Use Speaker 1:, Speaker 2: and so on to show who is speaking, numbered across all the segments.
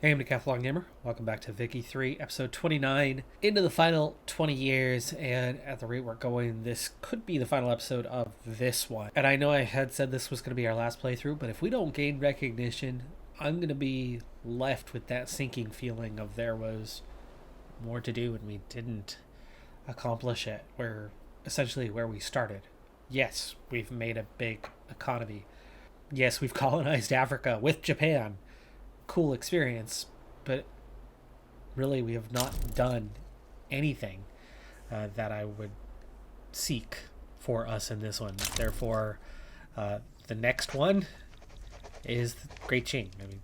Speaker 1: Hey, I'm Decathlon Gamer. Welcome back to Vicky 3, episode 29. Into the final 20 years, and at the rate we're going, this could be the final episode of this one. And I know I had said this was going to be our last playthrough, but if we don't gain recognition, I'm going to be left with that sinking feeling of there was more to do and we didn't accomplish it. We're essentially where we started. Yes, we've made a big economy. Yes, we've colonized Africa with Japan. Cool experience, but really we have not done anything that I would seek for us in this one. Therefore, the next one is Great Qing. I mean,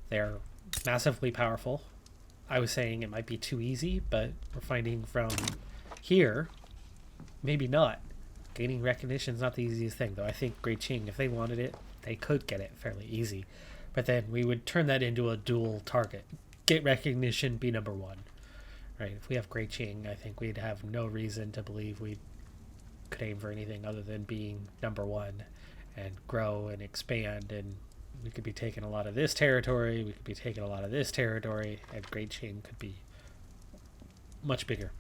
Speaker 1: they're massively powerful. I was saying it might be too easy, but we're finding from here, maybe not. Gaining recognition is not the easiest thing, though. I think Great Qing, if they wanted it, they could get it fairly easy. But then we would turn that into a dual target. Get recognition, be number one. Right? If we have Great Qing, I think we'd have no reason to believe we could aim for anything other than being number one and grow and expand. And we could be taking a lot of this territory, we could be taking a lot of this territory, and Great Qing could be much bigger.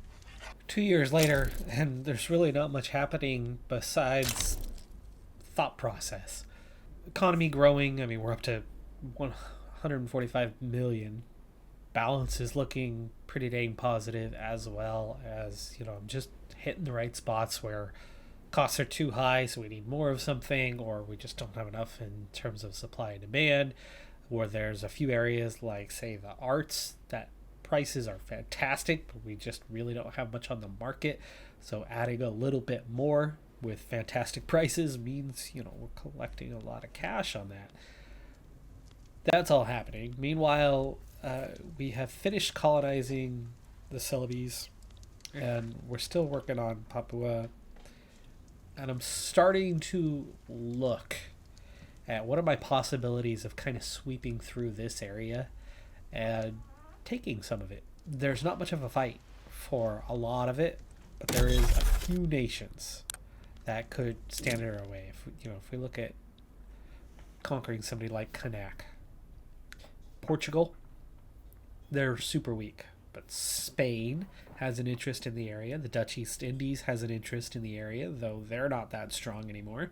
Speaker 1: 2 years later, and there's really not much happening besides thought process. Economy growing, I mean, we're up to 145 million. Balance is looking pretty dang positive, as well as, I'm just hitting the right spots where costs are too high, so we need more of something, or we just don't have enough in terms of supply and demand. Or there's a few areas like, say, the arts that prices are fantastic, but we just really don't have much on the market. So adding a little bit more with fantastic prices means, we're collecting a lot of cash on that. That's all happening. Meanwhile, we have finished colonizing the Celebes, and we're still working on Papua. And I'm starting to look at what are my possibilities of kind of sweeping through this area and taking some of it. There's not much of a fight for a lot of it, but there is a few nations that could stand in our way. If we look at conquering somebody like Kanak, Portugal, they're super weak, but Spain has an interest in the area. The Dutch East Indies has an interest in the area, though they're not that strong anymore.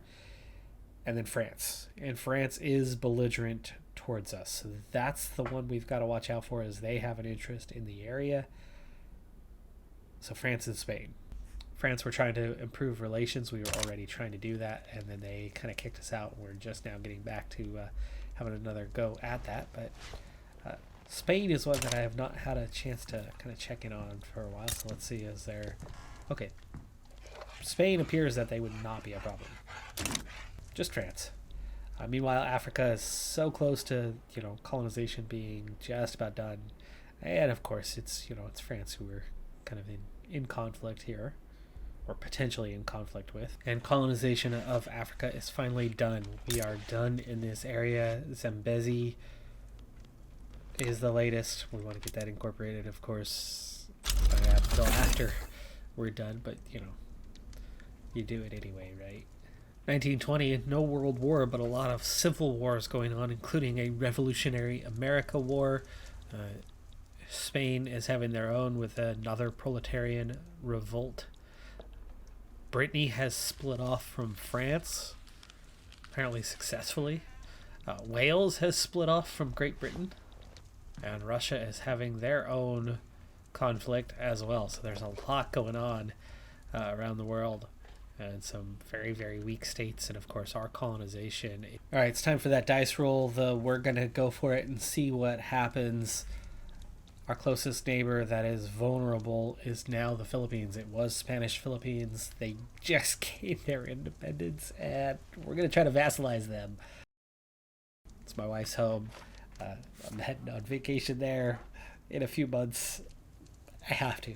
Speaker 1: And then France, and France is belligerent towards us. So that's the one we've got to watch out for, as they have an interest in the area. So France and Spain. France were trying to improve relations. We were already trying to do that, and then they kind of kicked us out. We're just now getting back to having another go at that. But Spain is one that I have not had a chance to kind of check in on for a while. So let's see, is there... Okay. Spain appears that they would not be a problem. Just France. Meanwhile, Africa is so close to, colonization being just about done. And of course, it's France who we're kind of in conflict here, or potentially in conflict with. And colonization of Africa is finally done. We are done in this area. Zambezi is the latest. We want to get that incorporated, of course, until after we're done, but you do it anyway, right? 1920, no world war, but a lot of civil wars going on, including a Revolutionary America War. Spain is having their own with another proletarian revolt. Brittany has split off from France, apparently successfully. Wales has split off from Great Britain, and Russia is having their own conflict as well. So there's a lot going on around the world, and some very, very weak states, and of course our colonization. All right, it's time for that dice roll. We're gonna go for it and see what happens. Our closest neighbor that is vulnerable is now the Philippines. It was Spanish Philippines. They just gained their independence, and we're gonna try to vassalize them. It's my wife's home. I'm heading on vacation there in a few months. I have to.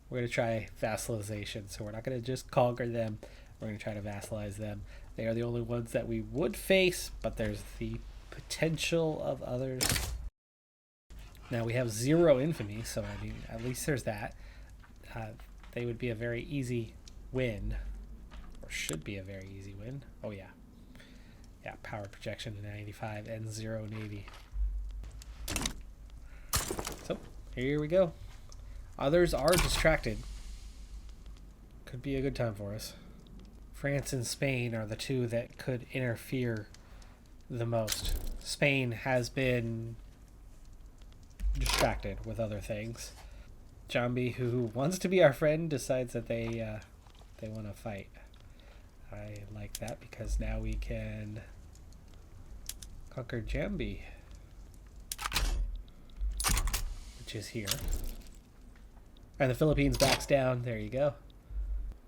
Speaker 1: We're going to try vassalization. So we're not going to just conquer them. We're going to try to vassalize them. They are the only ones that we would face, but there's the potential of others. Now we have 0 infamy, so I mean, at least there's that. They would be a very easy win, or should be a very easy win. Oh yeah. Yeah, power projection to 95 and 0 navy. Here we go. Others are distracted. Could be a good time for us. France and Spain are the two that could interfere the most. Spain has been distracted with other things. Jambi, who wants to be our friend, decides that they want to fight. I like that because now we can conquer Jambi, which is here. And the Philippines backs down. There you go.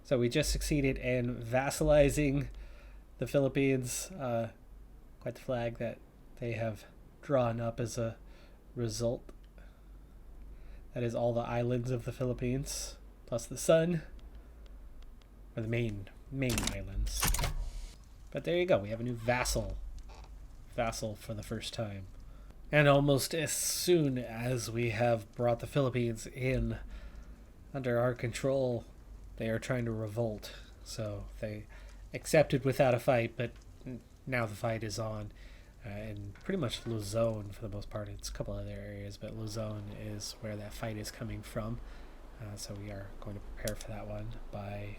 Speaker 1: So we just succeeded in vassalizing the Philippines. Quite the flag that they have drawn up as a result. That is all the islands of the Philippines, plus the sun, or the main islands. But there you go. We have a new vassal for the first time. And almost as soon as we have brought the Philippines in under our control, they are trying to revolt. So they accepted without a fight, but now the fight is on. And pretty much Luzon for the most part. It's a couple other areas, but Luzon is where that fight is coming from. So we are going to prepare for that one by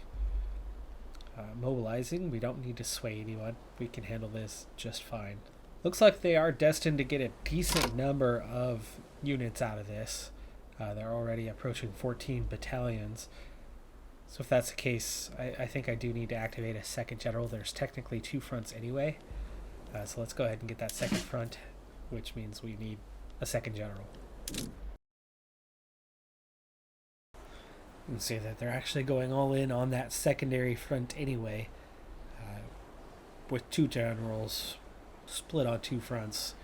Speaker 1: mobilizing. We don't need to sway anyone. We can handle this just fine. Looks like they are destined to get a decent number of units out of this. They're already approaching 14 battalions. So if that's the case, I think I do need to activate a second general. There's technically 2 fronts anyway. So let's go ahead and get that second front, which means we need a second general. You can see that they're actually going all in on that secondary front anyway, with 2 generals split on 2 fronts.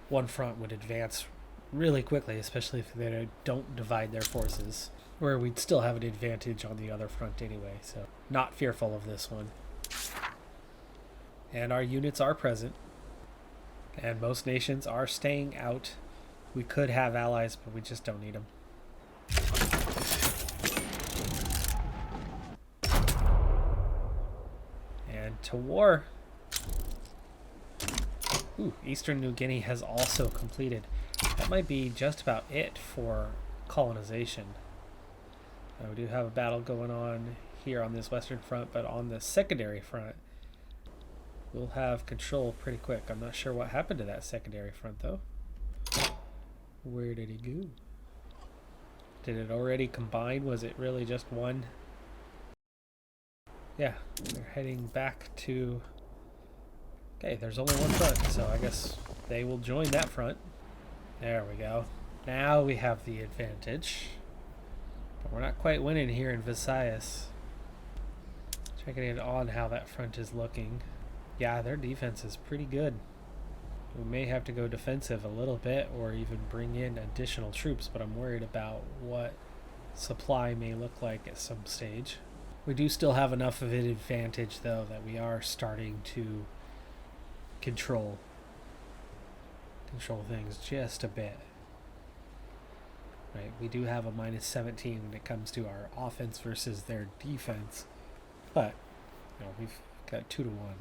Speaker 1: One front would advance really quickly, especially if they don't divide their forces, where we'd still have an advantage on the other front anyway, so not fearful of this one. And our units are present, and most nations are staying out. We could have allies, but we just don't need them. And to war. Ooh, Eastern New Guinea has also completed. That might be just about it for colonization. We do have a battle going on here on this western front, but on the secondary front, we'll have control pretty quick. I'm not sure what happened to that secondary front, though. Where did he go? Did it already combine? Was it really just one? Yeah, they're heading back to... Okay, there's only one front, so I guess they will join that front. There we go. Now we have the advantage. But we're not quite winning here in Visayas. Checking in on how that front is looking. Yeah, their defense is pretty good. We may have to go defensive a little bit or even bring in additional troops, but I'm worried about what supply may look like at some stage. We do still have enough of an advantage, though, that we are starting to control things just a bit. Right, we do have a -17 when it comes to our offense versus their defense, but we've got 2 to 1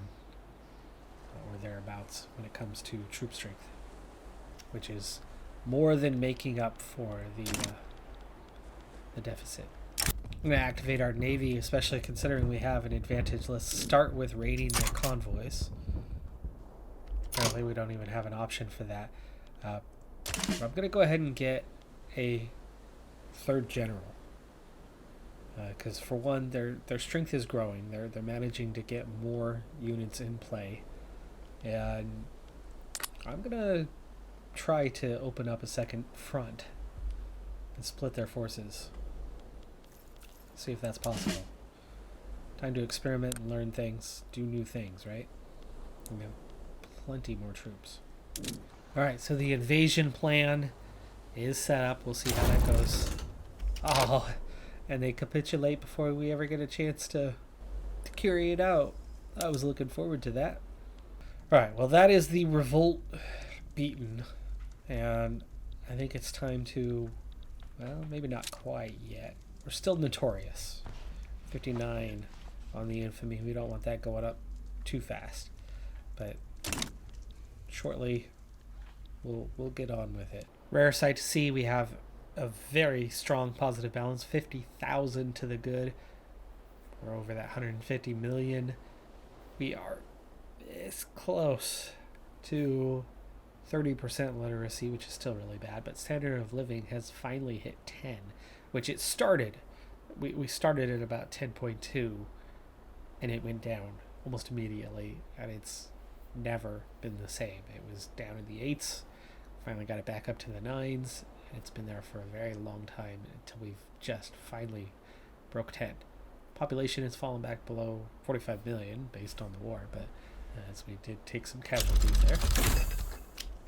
Speaker 1: or thereabouts when it comes to troop strength, which is more than making up for the deficit. I'm going to activate our navy, especially considering we have an advantage. Let's start with raiding the convoys. Apparently we don't even have an option for that. I'm going to go ahead and get a 3rd general. Because for one, their strength is growing. They're managing to get more units in play. And I'm going to try to open up a second front and split their forces. See if that's possible. Time to experiment and learn things, do new things, right? We have plenty more troops. Alright, so the invasion plan is set up. We'll see how that goes. Oh, and they capitulate before we ever get a chance to carry it out. I was looking forward to that. Alright, well that is the revolt beaten. And I think it's time to, well, maybe not quite yet. We're still notorious. 59 on the infamy. We don't want that going up too fast. But shortly, we'll get on with it. Rare sight to see, we have a very strong positive balance, 50,000 to the good. We're over that 150 million. We are this close to 30% literacy, which is still really bad, but standard of living has finally hit 10, which it started. We started at about 10.2, and it went down almost immediately, and it's never been the same. It was down in the 8s, finally got it back up to the 9s, and it's been there for a very long time until we've just finally broke 10. Population has fallen back below 45 million based on the war, but as we did take some casualties there.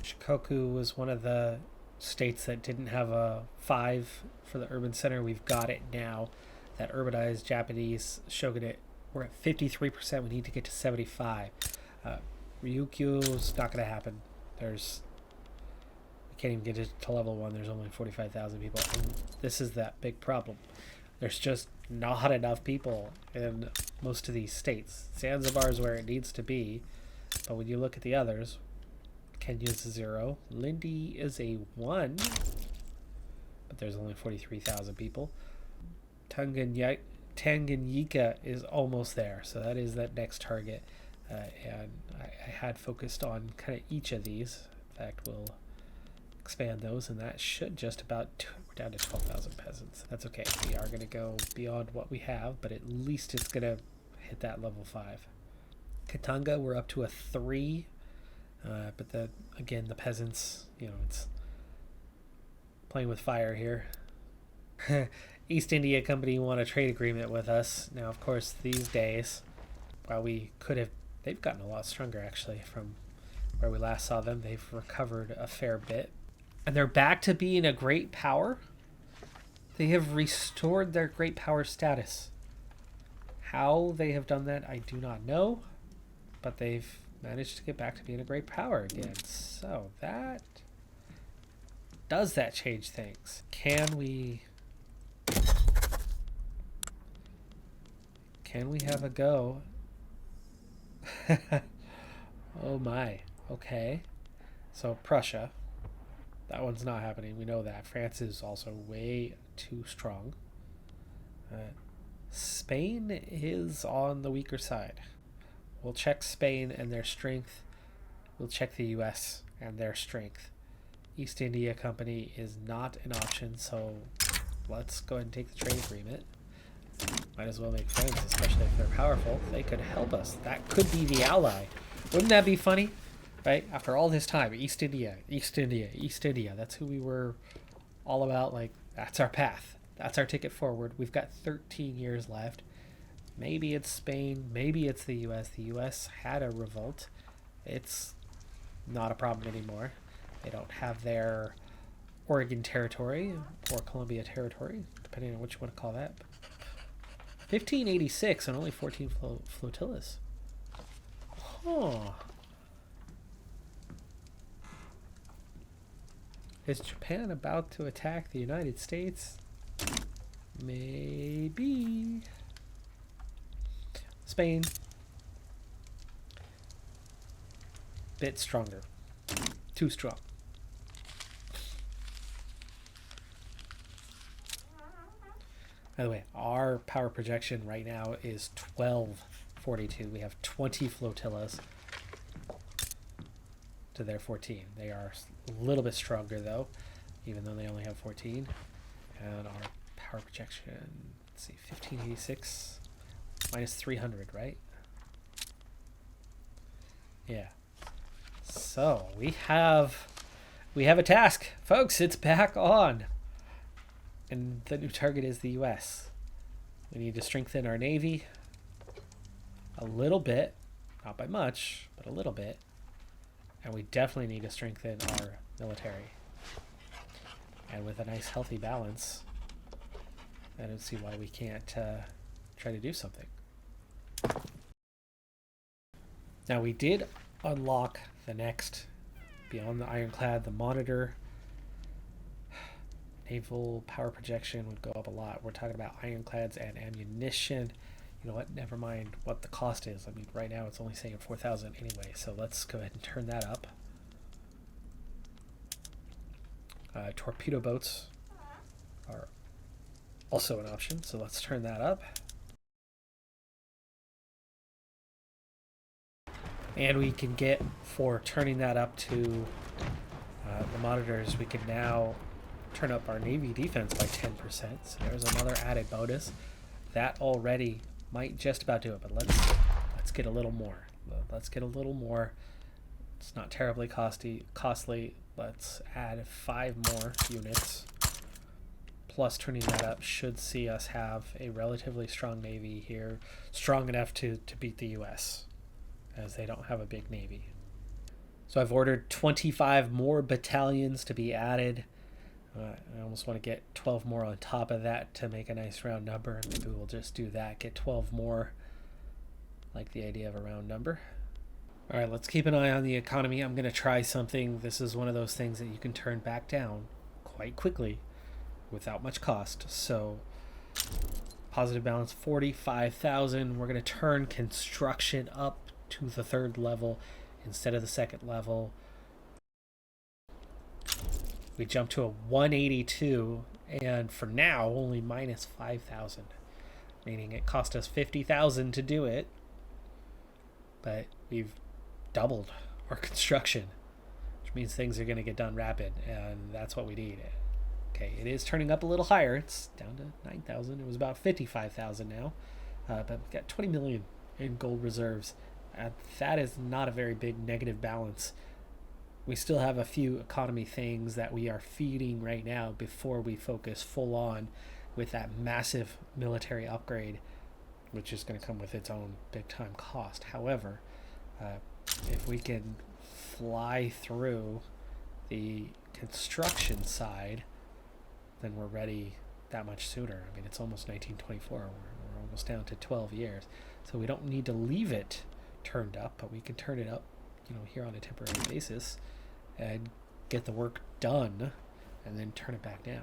Speaker 1: Shikoku was one of the states that didn't have a 5 for the urban center. We've got it now. That urbanized Japanese shogunate, we're at 53%. We need to get to 75. Ryukyu's not going to happen. We can't even get it to level 1. There's only 45,000 people. And this is that big problem. There's just not enough people in most of these states. Zanzibar is where it needs to be, but when you look at the others, Kenya's a 0. Lindi is a 1, but there's only 43,000 people. Tanganyika is almost there, so that is that next target. And I had focused on kind of each of these. In fact, we'll expand those, and that should just about, we're down to 12,000 peasants. That's okay. We are going to go beyond what we have, but at least it's going to hit that level 5. Katanga, we're up to a 3. But the peasants, it's playing with fire here. East India Company want a trade agreement with us. Now, of course, these days, while we could have, they've gotten a lot stronger, actually, from where we last saw them. They've recovered a fair bit. And they're back to being a great power. They have restored their great power status. How they have done that, I do not know. But they've managed to get back to being a great power again. So does that change things? Can we have a go? Oh my. Okay. So Prussia, that one's not happening. We know that. France is also way too strong. Spain is on the weaker side. We'll check Spain and their strength. We'll check the US and their strength. East India Company is not an option, so let's go ahead and take the trade agreement. Might as well make friends, especially if they're powerful. They could help us. That could be the ally. Wouldn't that be funny? Right? After all this time, East India, East India, East India. That's who we were all about. Like, that's our path. That's our ticket forward. We've got 13 years left. Maybe it's Spain. Maybe it's the U.S. The U.S. had a revolt. It's not a problem anymore. They don't have their Oregon Territory or Columbia Territory, depending on what you want to call that. 1586 and only 14 flotillas. Huh. Is Japan about to attack the United States? Maybe. Spain. Bit stronger. Too strong. By the way, our power projection right now is 1242. We have 20 flotillas to their 14. They are a little bit stronger, though, even though they only have 14. And our power projection, let's see, 1586 minus 300, right? Yeah. So we have a task, folks. It's back on. And the new target is the U.S. We need to strengthen our Navy a little bit, not by much, but a little bit. And we definitely need to strengthen our military. And with a nice healthy balance, I don't see why we can't try to do something. Now we did unlock the next, beyond the ironclad, the monitor. Naval power projection would go up a lot. We're talking about ironclads and ammunition. You know what? Never mind what the cost is. I mean, right now it's only saying 4,000 anyway, so let's go ahead and turn that up. Torpedo boats. are also an option. So let's turn that up. And we can get, for turning that up to the monitors, we can now turn up our Navy defense by 10%. So there's another added bonus. That already might just about do it, but let's get a little more. Let's get a little more. It's not terribly costly. Let's add 5 more units. Plus turning that up should see us have a relatively strong Navy here, strong enough to beat the US, as they don't have a big Navy. So I've ordered 25 more battalions to be added. I almost want to get 12 more on top of that to make a nice round number. Maybe we'll just do that, get 12 more. Like the idea of a round number. All right, let's keep an eye on the economy. I'm going to try something. This is one of those things that you can turn back down quite quickly without much cost. So positive balance 45,000. We're going to turn construction up to the 3rd level instead of the 2nd level. We jump to a 182, and for now only minus 5,000, meaning it cost us 50,000 to do it, but we've doubled our construction, which means things are going to get done rapid, and that's what we need. Okay, it is turning up a little higher. It's down to 9,000. It was about 55,000 now, but we've got 20 million in gold reserves. That is not a very big negative balance. We still have a few economy things that we are feeding right now before we focus full on with that massive military upgrade, which is going to come with its own big time cost. However, if we can fly through the construction side, then we're ready that much sooner. I mean, it's almost 1924. We're almost down to 12 years. So we don't need to leave it turned up, but we can turn it up, here on a temporary basis and get the work done and then turn it back down.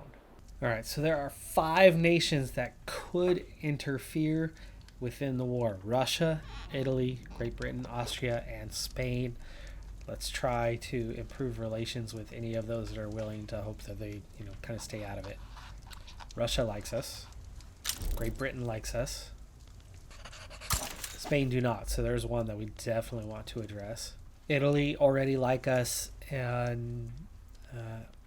Speaker 1: All right, so there are 5 nations that could interfere within the war: Russia, Italy, Great Britain, Austria, and Spain. Let's try to improve relations with any of those that are willing to hope that they, kind of stay out of it. Russia likes us. Great Britain likes us. Spain do not, so there's one that we definitely want to address. Italy already like us, and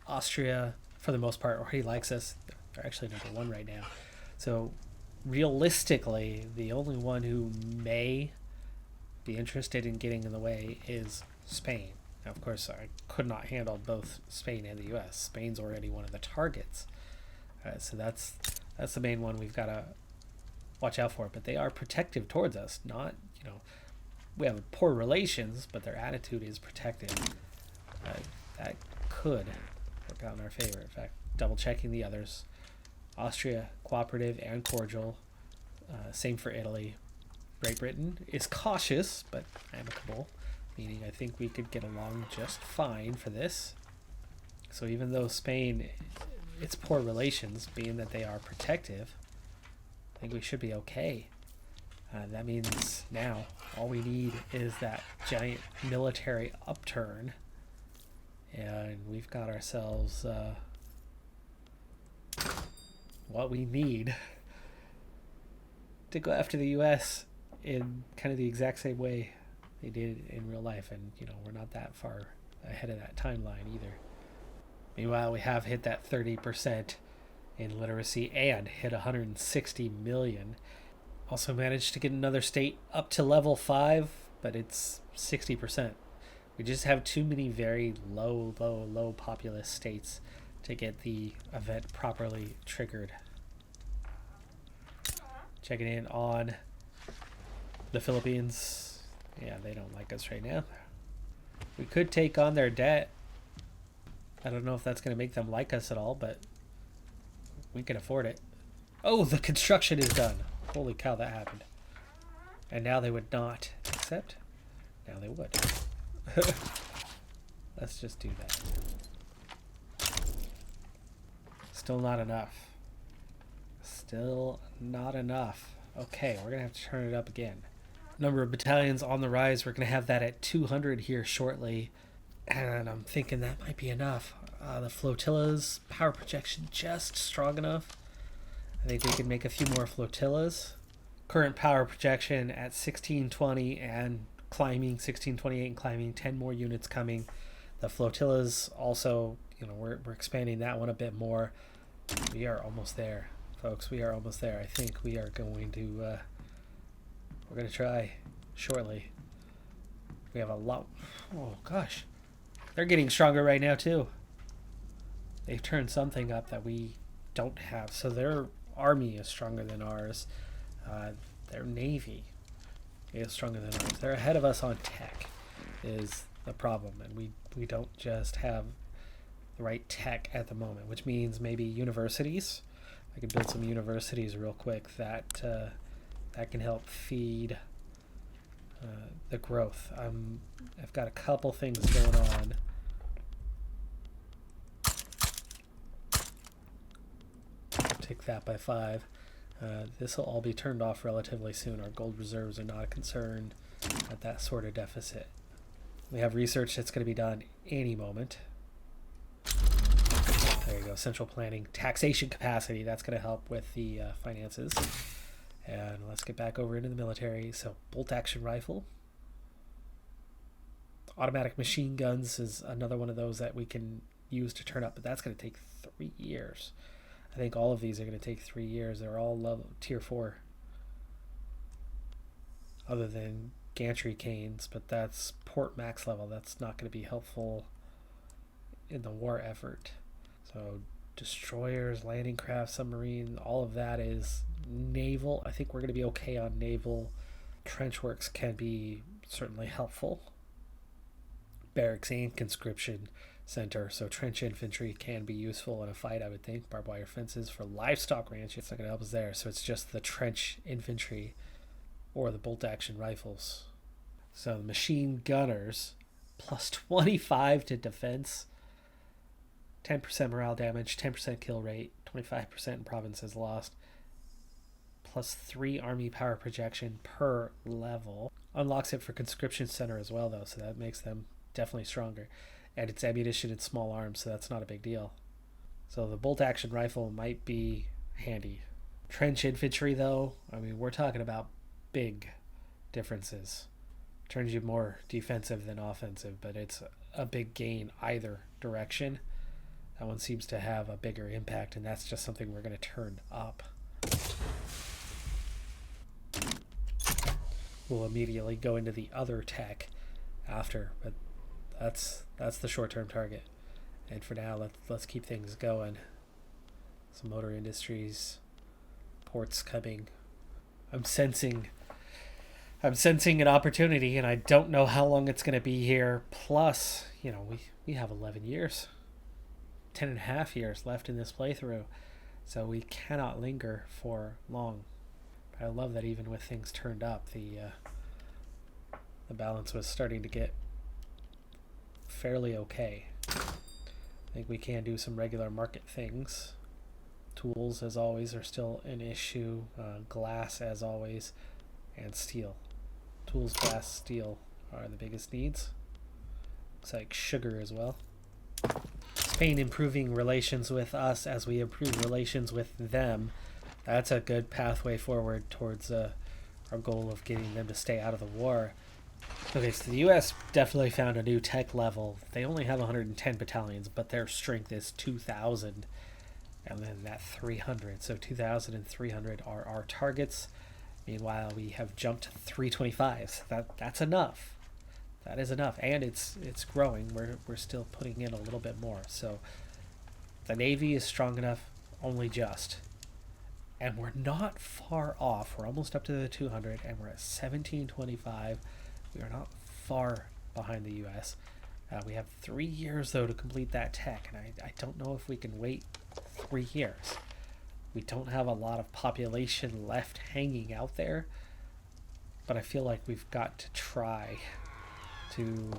Speaker 1: Austria, for the most part, already likes us. They're actually number 1 right now. So realistically, the only one who may be interested in getting in the way is Spain. Now, of course, I could not handle both Spain and the US. Spain's already one of the targets. So that's the main one we've got to watch out for. But they are protective towards us. Not, we have poor relations, but their attitude is protective. That could work out in our favor. In fact, double checking the others. Austria, cooperative and cordial. Same for Italy. Great Britain is cautious, but amicable, meaning I think we could get along just fine for this. So even though Spain, it's poor relations, being that they are protective, I think we should be okay. That means now all we need is that giant military upturn, and we've got ourselves what we need to go after the US in kind of the exact same way they did in real life. And we're not that far ahead of that timeline either. Meanwhile, we have hit that 30% in literacy and hit 160 million. Also managed to get another state up to level 5, but it's 60%. We just have too many very low populous states to get the event properly triggered. Checking in on the Philippines. Yeah, they don't like us right now. We could take on their debt. I don't know if that's going to make them like us at all, but we can afford it. Oh, the construction is done. Holy cow, that happened. And now they would not accept. Now they would. Let's just do that. Still not enough. Still not enough. Okay, we're going to have to turn it up again. Number of battalions on the rise. We're going to have that at 200 here shortly. And I'm thinking that might be enough. The flotilla's power projection just strong enough. I think we can make a few more flotillas. Current power projection at 1620 and climbing 1628 and climbing 10 more units coming. The flotillas also, we're expanding that one a bit more. We are almost there, folks. We are almost there. I think we are going to we're going to try shortly. We have a lot. Oh gosh, they're getting stronger right now too. They've turned something up that we don't have. So their army is stronger than ours. Their navy is stronger than ours. They're ahead of us on tech is the problem, and we don't just have the right tech at the moment, which means maybe universities. I could build some universities real quick that can help feed the growth. I've got a couple things going on. Take that by 5. This will all be turned off relatively soon. Our gold reserves are not a concern at that sort of deficit. We have research that's going to be done any moment. There you go. Central planning, taxation capacity. That's going to help with the finances. And let's get back over into the military. So bolt action rifle. Automatic machine guns is another one of those that we can use to turn up, but that's going to take 3 years. I think all of these are going to take 3 years. They're all level tier 4. Other than gantry canes, but that's port max level. That's not going to be helpful in the war effort. So destroyers, landing craft, submarine, all of that is naval. I think we're going to be okay on naval. Trench works can be certainly helpful. Barracks and conscription center, so trench infantry can be useful in a fight, I would think. Barbed wire fences for livestock ranches, it's not going to help us there. So it's just the trench infantry or the bolt action rifles. So the machine gunners plus 25 to defense, 10% morale damage, 10% kill rate, 25% in provinces lost, plus 3 army power projection per level. Unlocks it for conscription center as well, though, so that makes them definitely stronger. And it's ammunition and small arms, so that's not a big deal. So the bolt action rifle might be handy. Trench infantry, though, I mean, we're talking about big differences. Turns you more defensive than offensive, but it's a big gain either direction. That one seems to have a bigger impact, and that's just something we're going to turn up. We'll immediately go into the other tech after, but that's the short-term target. And for now, let's keep things going. Some motor industries, ports coming. I'm sensing an opportunity, and I don't know how long it's going to be here. Plus, we have 11 years, 10 and a half years left in this playthrough, so we cannot linger for long. I love that even with things turned up, the balance was starting to get fairly okay. I think we can do some regular market things. Tools, as always, are still an issue. Glass, as always, and steel. Tools, glass, steel are the biggest needs. Looks like sugar as well. Spain improving relations with us as we improve relations with them. That's a good pathway forward towards our goal of getting them to stay out of the war. Okay, so the U.S. definitely found a new tech level. They only have 110 battalions, but their strength is 2,000, and then that 300. So 2,000 and 300 are our targets. Meanwhile, we have jumped to 325. So that's enough. That is enough, and it's growing. We're still putting in a little bit more. So the Navy is strong enough, only just. And we're not far off. We're almost up to the 200, and we're at 1725. We are not far behind the U.S. We have 3 years, though, to complete that tech, and I don't know if we can wait 3 years. We don't have a lot of population left hanging out there, but I feel like we've got to try to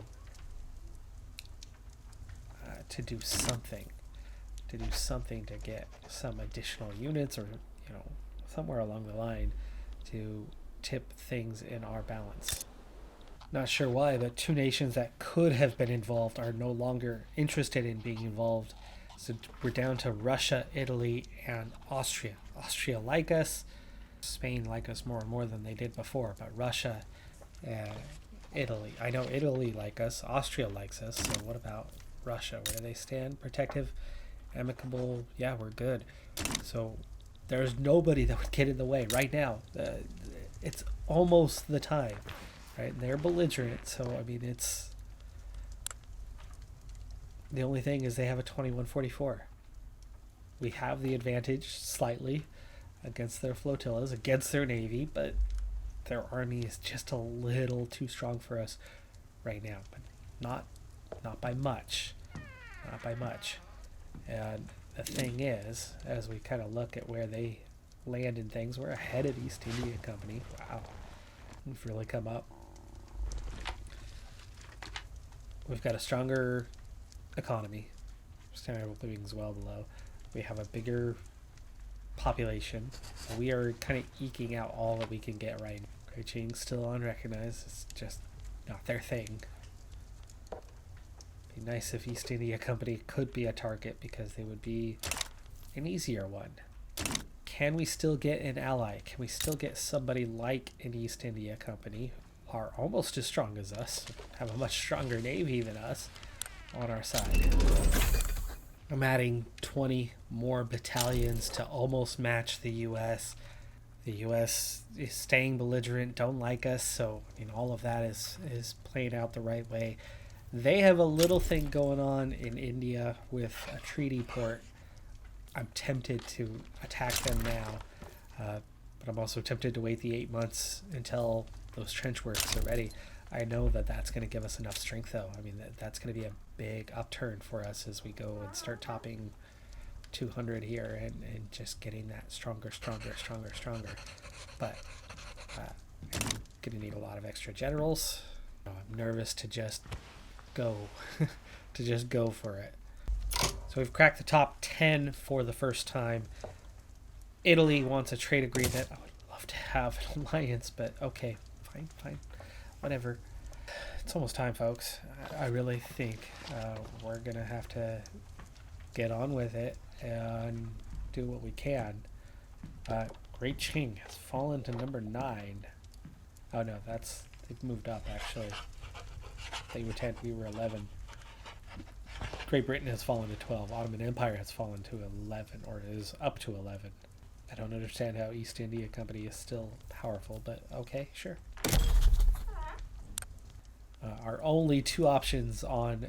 Speaker 1: do something. To do something to get some additional units, or somewhere along the line to tip things in our balance. Not sure why, but two nations that could have been involved are no longer interested in being involved. So we're down to Russia, Italy, and Austria. Austria like us. Spain like us more and more than they did before, but Russia and Italy. I know Italy like us. Austria likes us. So what about Russia? Where do they stand? Protective, amicable. Yeah, we're good. So there's nobody that would get in the way right now. It's almost the time, right? And they're belligerent. So I mean, it's the only thing is they have a 2144. We have the advantage slightly against their flotillas, against their navy, but their army is just a little too strong for us right now. But not by much. Not by much. And the thing is, as we kind of look at where they land in things, we're ahead of East India Company. Wow. We've really come up. We've got a stronger economy. Standard of living is well below. We have a bigger population. So we are kind of eking out all that we can get right. Great Qing's still unrecognized. It's just not their thing. Be nice if East India Company could be a target because they would be an easier one. Can we still get an ally? Can we still get somebody like an East India Company who are almost as strong as us, have a much stronger navy than us on our side? I'm adding 20 more battalions to almost match the U.S. The U.S. is staying belligerent, don't like us, so I mean, all of that is playing out the right way. They have a little thing going on in India with a treaty port. I'm tempted to attack them now, but I'm also tempted to wait the 8 months until those trench works are ready. I know that that's going to give us enough strength, though. I mean, that's going to be a big upturn for us as we go and start topping 200 here and just getting that stronger. But I'm going to need a lot of extra generals. I'm nervous to just go, for it. So we've cracked the top 10 for the first time. Italy wants a trade agreement. I would love to have an alliance, but okay, fine. Whatever. It's almost time, folks. I really think we're going to have to get on with it and do what we can. Great Qing has fallen to number 9. Oh no, they've moved up actually. They were 10, we were 11. Great Britain has fallen to 12. Ottoman Empire has fallen to 11, or is up to 11. I don't understand how East India Company is still powerful, but okay, sure. Our only two options on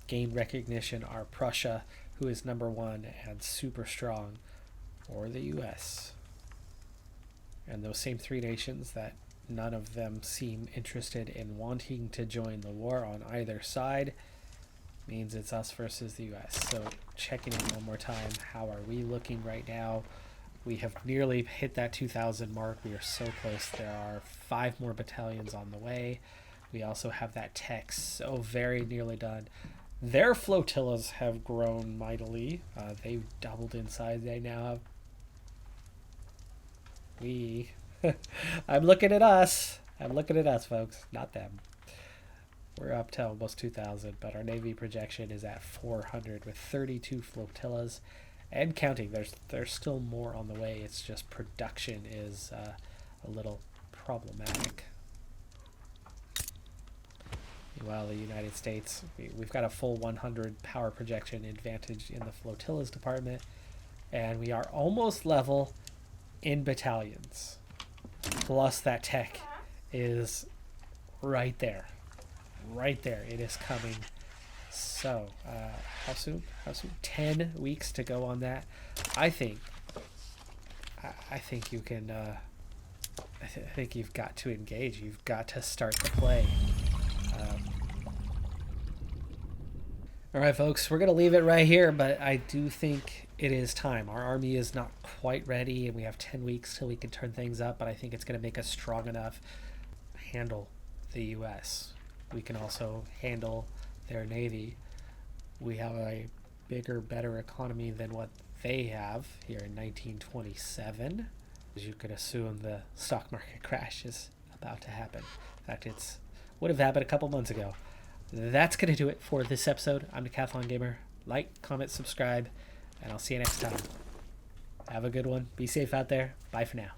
Speaker 1: gain recognition are Prussia, who is number 1 and super strong, or the US. And those same three nations that none of them seem interested in wanting to join the war on either side means it's us versus the US. So checking in one more time, how are we looking right now? We have nearly hit that 2,000 mark. We are so close. There are 5 more battalions on the way. We also have that tech so very nearly done. Their flotillas have grown mightily. They've doubled in size. They now have... I'm looking at us. Folks, not them. We're up to almost 2,000, but our Navy projection is at 400 with 32 flotillas and counting. There's still more on the way. It's just production is a little problematic. Meanwhile, the United States, we've got a full 100 power projection advantage in the flotillas department, and we are almost level in battalions. Plus that tech is right there. It is coming. So, how soon? 10 weeks to go on that. I think you can, I think you've got to engage. You've got to start the play. All right, folks, we're going to leave it right here, but I do think it is time. Our army is not quite ready, and we have 10 weeks till we can turn things up, but I think it's going to make us strong enough to handle the U.S. We can also handle their navy. We have a bigger, better economy than what they have here in 1927. As you could assume, the stock market crash is about to happen. In fact, it's would have happened a couple months ago. That's going to do it for this episode. I'm Decathlon Gamer. Like, comment, subscribe, and I'll see you next time. Have a good one. Be safe out there. Bye for now.